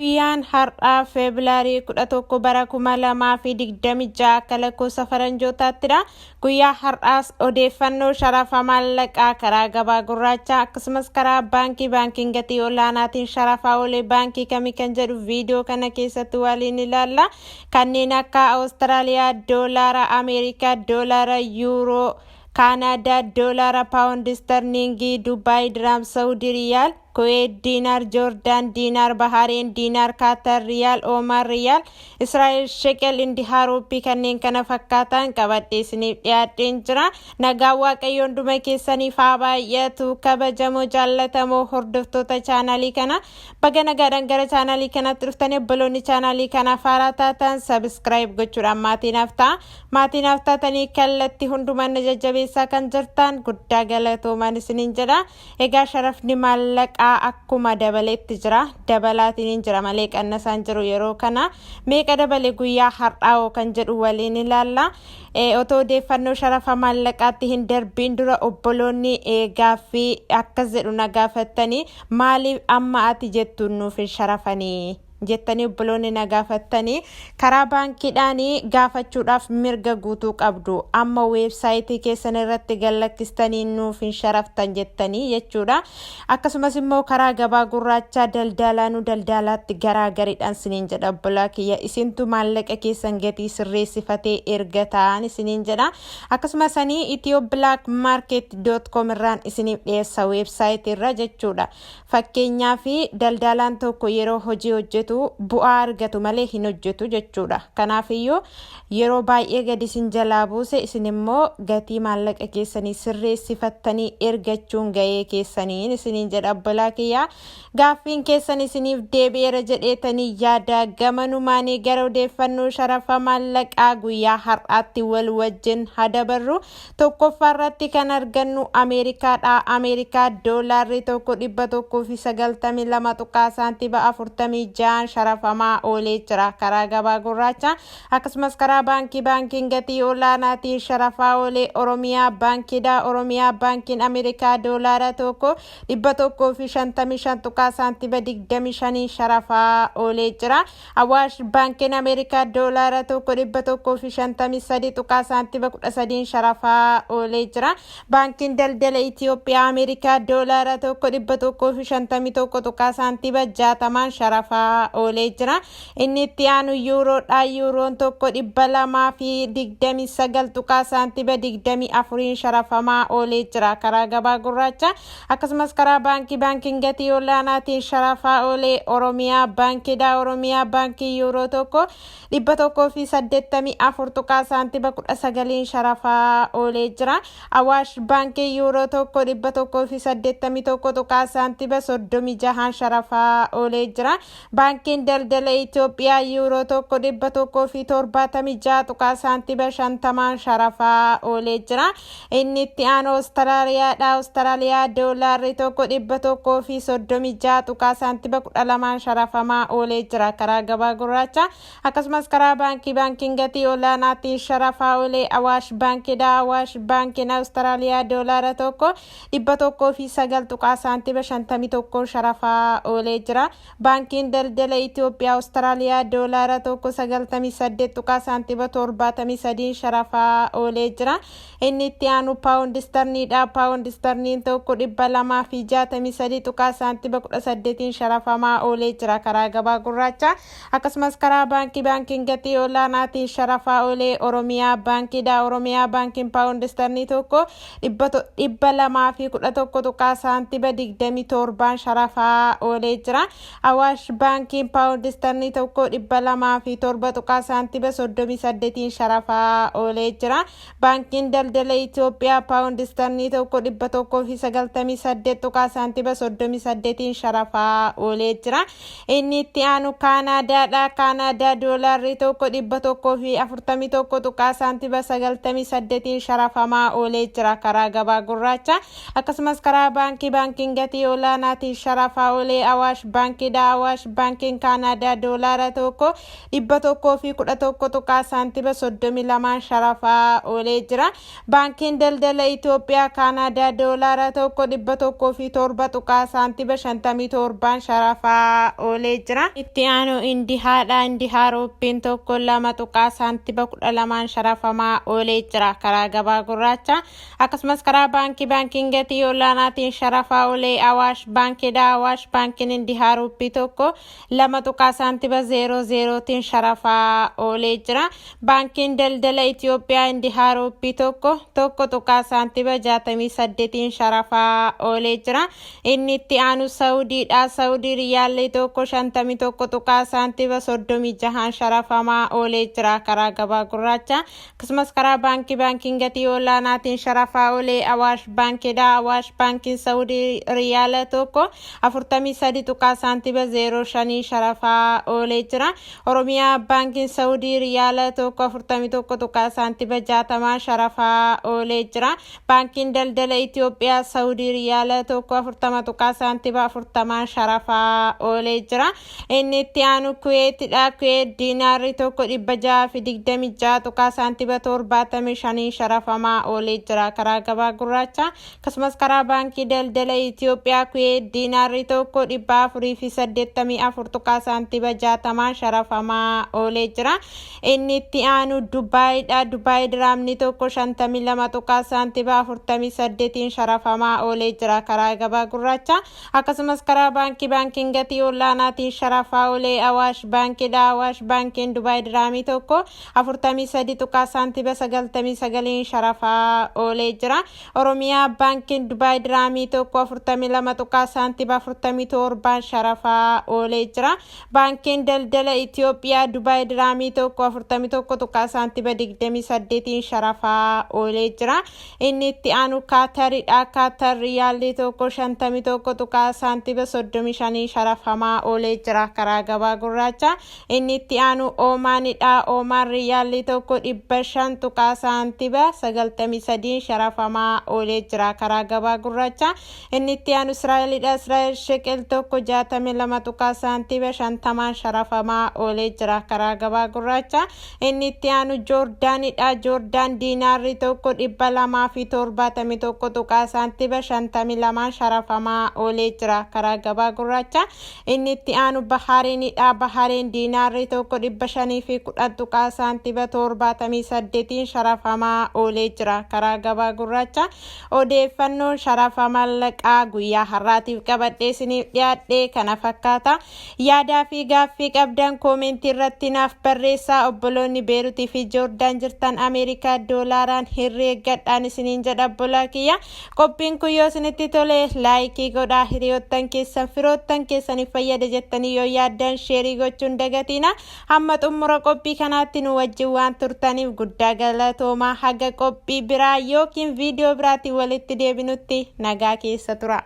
Guyyaan har'aa Feebruaarii 11 bara 2026 akka lakkoofsa faranjootaatti. Guyyaa har'aas odeeffannoo sharafa maallaqaa karaa gabaa gurraachaa akkasumas karaa baankiin gatii olaanaatiin sharafaa oolee baankii kamii kan jedhu viidiyoo kana keessatti waliin ilaalla. Kanneen akka Awustiraaliyaa, Doolaara Ameerikaa, Doolaara Yuuroo, Kaanaadaa, Doolaara Paawundi Sterlingii, Dubaay Diraam, Saawudii Riyaal, Kuwait diinaar, Joordaan diinaar, Bahareen diinaar, Kaatar riyaal, Oomaan riyaal, Israa'el shekel, Indiyaa ruupii kanneen kana fakkaatan qabadhee isiniif dhiyaadheen jira. Nagaa Waaqayyoo hunduma keessaniif haa baay'atu. Kabajamoo jaallatamoo hordoftoota chaanaalii kana baga nagaadhaan gara chaanaalii kanatti dhuftanii obboloonni chaanaalii kanaaf haaraa taatan sabiskiraayib gochuudhaan maatiinaaf taatanii kallattii hundumaan na jajjabeessaa kan jirtan guddaa galatoomaan isiniin jedha. Egaa sharafni maallaqa akkuma dabaleetti jira, dabalaatiin jira malee qannasaan jiru yeroo kana. Meeqa dabale guyyaa har'aa kan jedhu waliin ilaalla. Otoo odeeffannoo sharafa maallaqaatti hin darbiin dura obboloonni gaaffii akkas jedhu na gaafattanii maaliif amma ati jettuun nuuf hin sharafanii jettanii obboloonni na gaafattanii karaa baankiidhaanii gaafachuudhaaf mirga guutuu qabdu. Amma weebsaayitii keessan irratti gallakkistanii nuuf hin sharaftan jettanii jechuudha. Akkasumas immoo karaa gabaa gurraachaa daldalaanuu daldalaatti garaagariidhaan isiniin jedha obbolaa kiyya. Isintu maallaqa keessan gatii sirreessifatee erga ta'an isiniin jedha. Akkasumas ethioblakmarket.com irraan isiniif dhiyeessa weebsaayitii irra jechuudha. Fakkeenyaaf daldalaan tokko yeroo hojii hojjetu bu'aa argatu malee hin hojjetu jechuudha. Kanaafiyyuu yeroo baay'ee gadi isin jalaa buuse isin immoo gatii maallaqa keessanii sirreessifattanii ergachuun gahee keessanii isiniin jedha obbolaa kiyyaa. Gaaffiin keessan isiniif deebi'eera jedheetanii yaada gamanumaanii gara odeeffannoo sharafa maallaqaa guyyaa har'aatti wal wajjin hadabarru. Tokkoffaa irratti kan argannu Ameerikaadha. Ameerikaa doolaarri tokko 192 tuqaa saantiba 46 sharafamaa oolee jira karaa gabaa gurraacha. Akkasumas karaa baankiin gatii olaanaatiin sharafaa oolee Oromiyaa baankiidha. Oromiyaa baankiin Ameerikaa doolaara tokko 155 tuqaa saantiba 25 sharafaa oolee jira. Awaash baankiin Ameerikaa doolaara tokko 153 tuqaa saantiba 13 sharafaa oolee jira. Baankiin daldala Itoophiyaa Ameerikaa doolaara tokko 151 tuqaa saantiba 60 sharafaa oolee jira. Inni itti aanu yuuroodha. Yuuroon tokko 229 tuqaa saantiba 24 sharafamaa oolee jira karaa gabaa gurraacha. Akkasumas karaa baankiin gatii olaanaatiin sharafaa oolee Oromiyaa baankiidha. Oromiyaa baankii yuuroo tokko 184 tuqaa saantiba 19 sharafaa oolee jira. Awaash baankii yuuroo tokko 181 tuqaa saantiba 36 sharafaa oolee jira. Baankiin daldala Itoophiyaa yuuroo tokko 176 tuqaa saantiba 50 sharafaa oolee jira. Inni itti aanu Awustiraaliyaadha. Awustiraaliyaa doolaarri tokko 136 tuqaa saantiba 12 sharafamaa oolee jira karaa gabaa gurraacha. Akkasumas karaa baankiin gatii olaanaatiin sharafaa oolee Awaash baankiidha. Awaash baankiin Awustiraaliyaa doolaara tokko 109 tuqaa saantiba 51 sharafaa oolee jira. Baankiin daldala Itoophiyaa Awustiraaliyaa doolaara tokko 98 tuqaa saantiba 73 sharafaa oolee jira. Inni itti aanu Paawundi Sterliingidha. Paawundi Sterliing tokko 263 tuqaa saantiba 18 sharafamaa oolee jira karaa gabaa gurraacha. Akkasumas karaa baankiin gatii olaanaatiin sharafaa oolee Oromiyaa baankiidha. Oromiyaa baankiin Paawundi Sterliing tokko 211 tuqaa saantiba 27 sharafaa oolee jira. Awaash baankiin Paawundi Sterliing tokko 207 tuqaa saantiba 38 sharafaa oolee jira. Baankiin daldala Itoophiyaa Paawundi Sterliing tokko 198 tuqaa saantiba 38 sharafaa oolee jira. Inni itti aanu Kaanaadaadha. Kaanaadaa doolaarri tokko 141 tuqaa saantiba 98 sharafamaa oolee jira karaa gabaa gurraacha. Akkasumas karaa baankiin gatii olaanaatiin sharafaa oolee Awaash baankiidha. Awaash baankiin baankiin Kaanaadaa doolaara tokko 111.32 sharafaa oolee jira. Baankiin daldala Itoophiyaa Kaanaadaa doolaara tokko 107.57 sharafaa oolee jira. Itti aanu Indihaadha. Indihaa ruuppiin tokko 2.12 sharafamaa oolee jira karaa gabaa gurraacha. Akkasumas karaa baankiin gatii olaanaatiin sharafaa oolee Awaash baankiidha. Awaash baankiin Indihaa ruuppii tokko 2.00 sharafaa oolee jira. Baankiin daldala Itoophiyaa Indihaa ruuppii tokko 1.68 sharafaa oolee jira. Inni itti aanu Saudiidha. Saudii riyaalli tokko 51.36 sharafamaa oolee jira karaa gabaa gurraacha. Akkasumas karaa baankiin gatii olaanaatiin sharafaa oolee Awaash baankiidha. Awaash baankiin Saudii riyaala tokko 43.05 sharafaa oolee jira. Oromiyaa baankiin Saudii riyaala tokko 41.60 sharafaa oolee jira. Baankiin daldala Itoophiyaa Saudii riyaala tokko 40.40 sharafaa oolee jira. Inni itti aanu Kuweetidha. Kuweet diinaarri tokko 626.75 sharafamaa oolee jira karaa gabaa gurraacha. Akkasumas karaa baankii daldala Itoophiyaa Kuweet diinaarri tokko 484.60 sharafamaa oolee jira. Inni itti aanu Dubaayidha. Dubaay diraamni tokko 52.48 sharafamaa oolee jira karaa gabaa gurraacha. Akkasumas karaa baankiin gatii olaanaatiin sharafaa oolee Awaash baankiidha. Awaash baankiin Dubaay diraamii tokko 43.99 sharafaa oolee jira. Oromiyaa baankiin Dubaay diraamii tokko 42.47 sharafaa oolee jira. Baankiin daldala Itoophiyaa Dubaay diraamii tokko 41.28 sharafaa oolee jira. Inni itti aanu Kaataridha. Kaatar riyaalli tokko 51.35 sharafamaa oolee jira karaa gabaa gurraacha. Inni itti aanu Oomaanidha. Oomaan riyaalli tokko 500.93 sharafamaa oolee jira karaa gabaa gurraacha. Inni itti aanu Israa'elidha. Israa'el sheqel tokko 62.50 sharafamaa oolee jira karaa gabaa gurraacha. Inni itti aanu Joordaanidha. Joordaan diinaarri tokko 271.52 sharafamaa oolee jira karaa gabaa gurraacha. Inni itti aanu Bahaarinidha. Bahaariin diinaarri tokko 510.78 sharafamaa oolee jira karaa gabaa gurraacha. Odeeffannoo sharafa maallaqaa guyyaa har'aatiif qabadhee isiniif dhiyaadhe kana fakkaata. Yaadaa fi gaaffii qabdan koomentii irratti naaf barreessaa. Obboloonni Beeruutii fi Joordaan jirtan Ameerikaa doolaaraan herreeggadhaan isiniin jedha obbolaa kiyya. Qophiin kun yoo isinitti tole laayikii godhaa. Hiriyoottan keessan firoottan keessaniif fayyada jettanii yoo yaaddan sheerii gochuun dagatiina. Hamma xumura qophii kanaatti nu wajjin waan turtaniif guddaa galatoomaa. Haga qophii biraa yookiin viidiyoo biraatiin walitti deebinutti nagaa keessa tura.